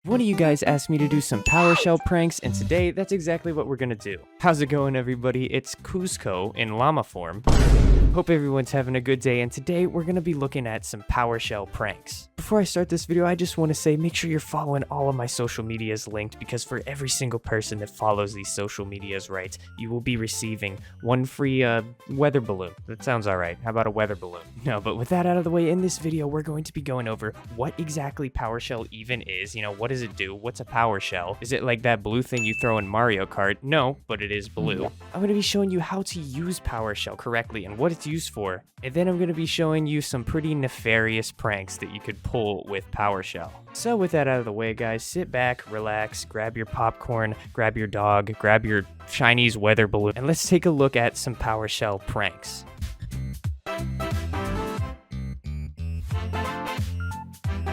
One of you guys asked me to do some PowerShell pranks, and today that's exactly what we're gonna do. How's it going, everybody? It's Cusco in llama form. Hope everyone's having a good day, and today we're gonna be looking at some PowerShell pranks. Before I start this video, I just want to say make sure you're following all of my social medias linked, because for every single person that follows these social medias right, you will be receiving one free weather balloon. That sounds alright. How about a weather balloon? No, but with that out of the way, in this video we're going to be going over what exactly PowerShell even is. You know, what does it do? What's a PowerShell? Is it like that blue thing you throw in Mario Kart? No, but it is blue. I'm going to be showing you how to use PowerShell correctly and what it's used for. And then I'm going to be showing you some pretty nefarious pranks that you could pull with PowerShell. So with that out of the way, guys, sit back, relax, grab your popcorn, grab your dog, grab your Chinese weather balloon, and let's take a look at some PowerShell pranks.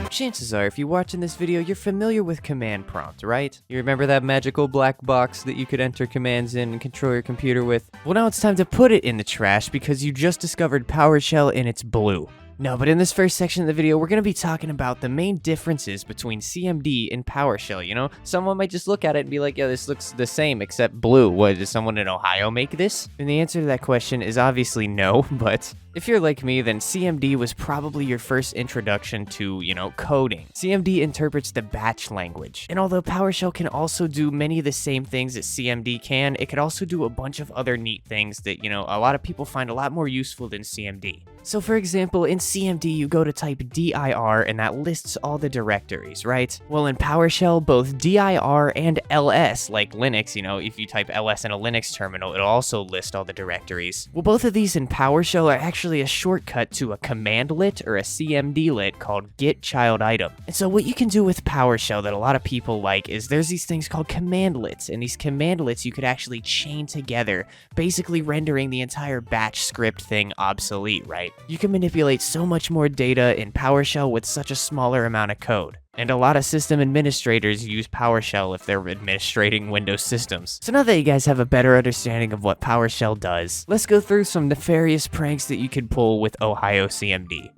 Chances are, if you're watching this video, you're familiar with command prompt, right? You remember that magical black box that you could enter commands in and control your computer with? Well, now it's time to put it in the trash because you just discovered PowerShell and it's blue. No, but in this first section of the video, we're going to be talking about the main differences between CMD and PowerShell, you know? Someone might just look at it and be like, yeah, this looks the same except blue. What, does someone in Ohio make this? And the answer to that question is obviously no, but if you're like me, then CMD was probably your first introduction to, you know, coding. CMD interprets the batch language. And although PowerShell can also do many of the same things that CMD can, it could also do a bunch of other neat things that, you know, a lot of people find a lot more useful than CMD. So for example, in CMD, you go to type dir and that lists all the directories, right? Well, in PowerShell, both dir and ls, like Linux, you know, if you type ls in a Linux terminal, it'll also list all the directories. Well, both of these in PowerShell are actually a shortcut to a commandlet or a CMDlet called Get-ItemProperty. And so what you can do with PowerShell that a lot of people like is there's these things called commandlets, and these commandlets you could actually chain together, basically rendering the entire batch script thing obsolete, right? You can manipulate so much more data in PowerShell with such a smaller amount of code. And a lot of system administrators use PowerShell if they're administrating Windows systems. So now that you guys have a better understanding of what PowerShell does, let's go through some nefarious pranks that you could pull with Ohio CMD.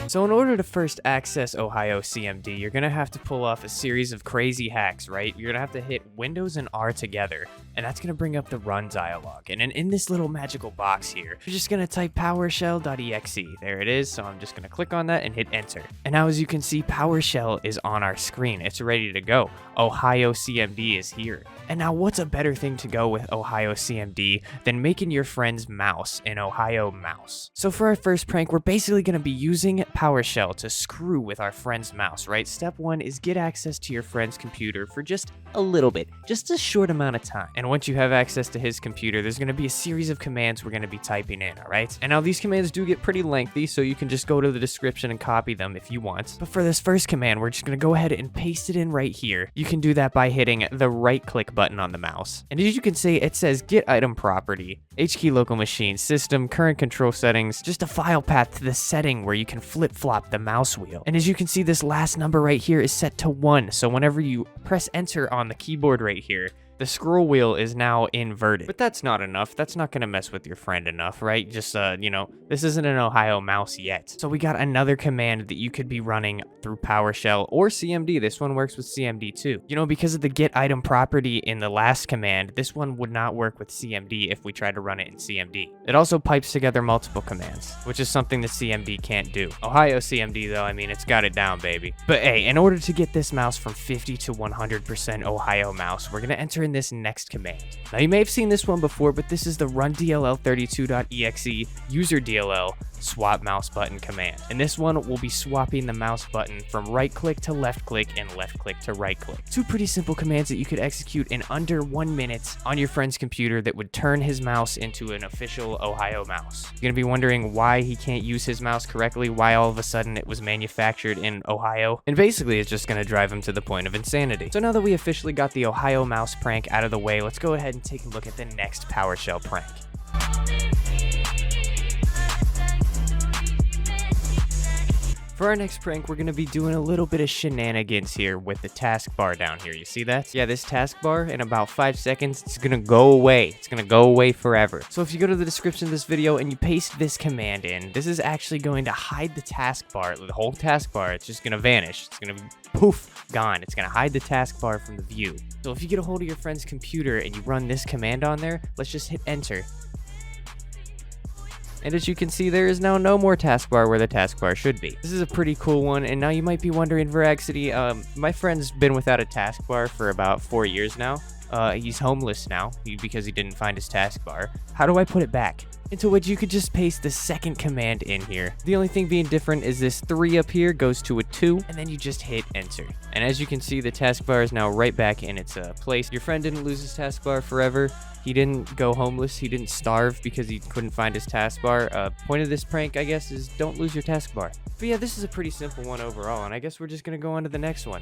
So in order to first access Ohio CMD, you're going to have to pull off a series of crazy hacks, right? You're going to have to hit Windows and R together, and that's going to bring up the run dialog. And in this little magical box here, you're just going to type PowerShell.exe. There it is, so I'm just going to click on that and hit enter. And now as you can see, PowerShell is on our screen. It's ready to go. Ohio CMD is here. And now what's a better thing to go with Ohio CMD than making your friend's mouse an Ohio mouse? So for our first prank, we're basically going to be using PowerShell to screw with our friend's mouse, right? Step one is get access to your friend's computer for just a little bit, just a short amount of time. And once you have access to his computer, there's going to be a series of commands we're going to be typing in, all right? And now these commands do get pretty lengthy, so you can just go to the description and copy them if you want. But for this first command, we're just going to go ahead and paste it in right here. You can do that by hitting the right-click button on the mouse. And as you can see, it says Get-ItemProperty, HKey local machine, system, current control settings, just a file path to the setting where you can flip-flop the mouse wheel. And as you can see, this last number right here is set to 1, so whenever you press enter on the keyboard right here, the scroll wheel is now inverted. But that's not enough. That's not going to mess with your friend enough, right? Just, you know, this isn't an Ohio mouse yet. So we got another command that you could be running through PowerShell or CMD. This one works with CMD too. You know, because of the Get-ItemProperty in the last command, this one would not work with CMD if we tried to run it in CMD. It also pipes together multiple commands, which is something that CMD can't do. Ohio CMD, though, I mean, it's got it down, baby. But hey, in order to get this mouse from 50 to 100% Ohio mouse, we're going to enter in this next command. Now you may have seen this one before, but this is the run-dll32.exe user DLL SwapMouseButton command. And this one will be swapping the mouse button from right click to left click and left click to right click. Two pretty simple commands that you could execute in under 1 minute on your friend's computer that would turn his mouse into an official Ohio mouse. You're gonna be wondering why he can't use his mouse correctly, why all of a sudden it was manufactured in Ohio, and basically it's just gonna drive him to the point of insanity. So now that we officially got the Ohio mouse prank out of the way, let's go ahead and take a look at the next PowerShell prank. For our next prank, we're going to be doing a little bit of shenanigans here with the taskbar down here. You see that? Yeah, this taskbar, in about 5 seconds, it's going to go away. It's going to go away forever. So if you go to the description of this video and you paste this command in, this is actually going to hide the taskbar, the whole taskbar. It's just going to vanish. It's going to be poof, gone. It's going to hide the taskbar from the view. So if you get a hold of your friend's computer and you run this command on there, let's just hit enter. And as you can see, there is now no more taskbar where the taskbar should be. This is a pretty cool one, and now you might be wondering, Veraxity, my friend's been without a taskbar for about 4 years now. He's homeless now because he didn't find his taskbar. How do I put it back? Into which you could just paste the second command in here. The only thing being different is this 3 up here goes to a 2, and then you just hit enter. And as you can see, the taskbar is now right back in its place. Your friend didn't lose his taskbar forever. He didn't go homeless. He didn't starve because he couldn't find his taskbar. Point of this prank, I guess, is don't lose your taskbar. But yeah, this is a pretty simple one overall, and I guess we're just gonna go on to the next one.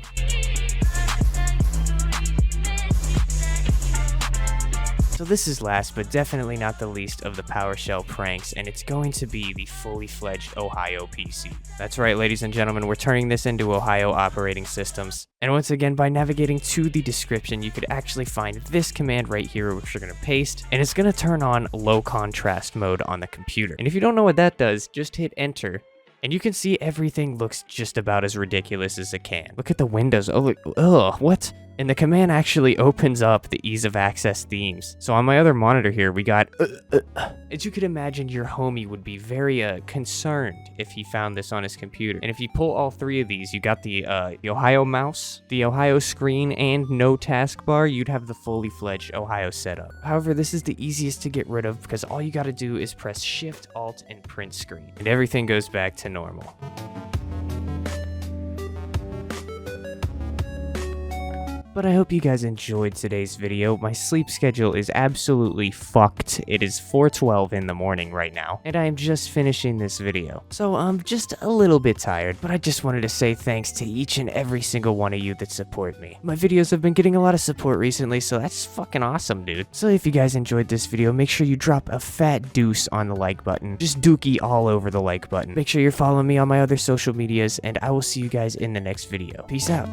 So this is last, but definitely not the least of the Powershell pranks, and it's going to be the fully fledged Ohio PC. That's right, ladies and gentlemen, we're turning this into Ohio operating systems. And once again, by navigating to the description, you could actually find this command right here, which you're going to paste, and it's going to turn on low contrast mode on the computer. And if you don't know what that does, just hit enter. And you can see everything looks just about as ridiculous as it can. Look at the windows. Oh, look. Ugh, what? And the command actually opens up the ease of access themes. So on my other monitor here, we got... As you could imagine, your homie would be very concerned if he found this on his computer. And if you pull all 3 of these, you got the Ohio mouse, the Ohio screen, and no taskbar, you'd have the fully fledged Ohio setup. However, this is the easiest to get rid of because all you gotta do is press Shift, Alt, and print screen. And everything goes back to normal. But I hope you guys enjoyed today's video. My sleep schedule is absolutely fucked. It is 4:12 in the morning right now, and I am just finishing this video. So I'm just a little bit tired, but I just wanted to say thanks to each and every single one of you that support me. My videos have been getting a lot of support recently, so that's fucking awesome, dude. So if you guys enjoyed this video, make sure you drop a fat deuce on the like button. Just dookie all over the like button. Make sure you're following me on my other social medias, and I will see you guys in the next video. Peace out.